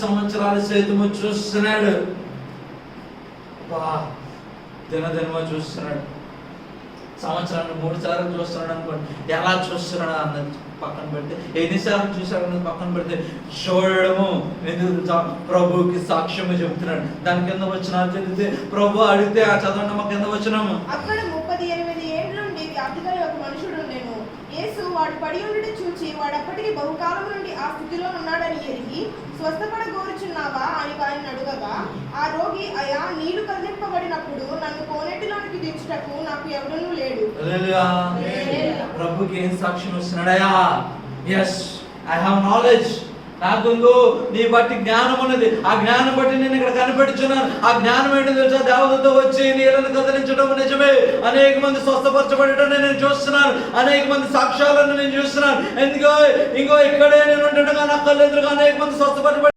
సంవత్సరాలు సైతము చూస్తున్నాడు. దినదినమో చూస్తున్నాడు. సంవత్సరాన్ని 3 సార్లు చూస్తున్నాడు అనుకోండి. ఎలా చూస్తున్నాడు అన్నది పక్కన పెడితే, ఎన్నిసార్లు చూశాడు అన్నది పక్కన పెడితే, చూడడము ఎందుకు ప్రభుకి సాక్ష్యము చెబుతున్నాడు. దాని కింద వచనాలు చదివితే, ప్రభు అడిగితే ఆ చదవండి మా కింద వచనము. అక్కడ 38 ఏళ్ల నుండి వ్యాధిగల ఒక మనుషుడు ఉండెను. యేసు వాడు పడి ఉండడం చూచి, వాడు అప్పటికి బహుకాలం నుండి ఆ స్థితిలో ఉన్నాడని ఎరిగి, స్వస్థపడగోరుచున్నావా అని వారిని అడుగగా, ఆ రోగి, అయా నీళ్లు కదిలింపబడినప్పుడు నన్ను కోనేటిలోనికి దించుటకు నాకు ఎవడనూ లేడు. ప్రభుకి ఏం సాక్ష్యం వస్తున్నాడయా? Yes, I have knowledge. నాకు నీ బట్టి జ్ఞానం ఉన్నది. ఆ జ్ఞానం బట్టి నేను ఇక్కడ కనిపెడుచున్నాను. ఆ జ్ఞానం ఏంటో తెలుసా? దేవతతో వచ్చి నీళ్ళను కదిలించడం నిజమే. అనేక మంది స్వస్థపరచబడటం నేను చూస్తున్నాను. అనేక మంది సాక్ష్యాలను నేను చూస్తున్నాను. ఇంకో ఇక్కడే నేను ఉంటుండగా నా కళ్ళు ఎదురుగా అనేక మంది స్వస్థపరచబడి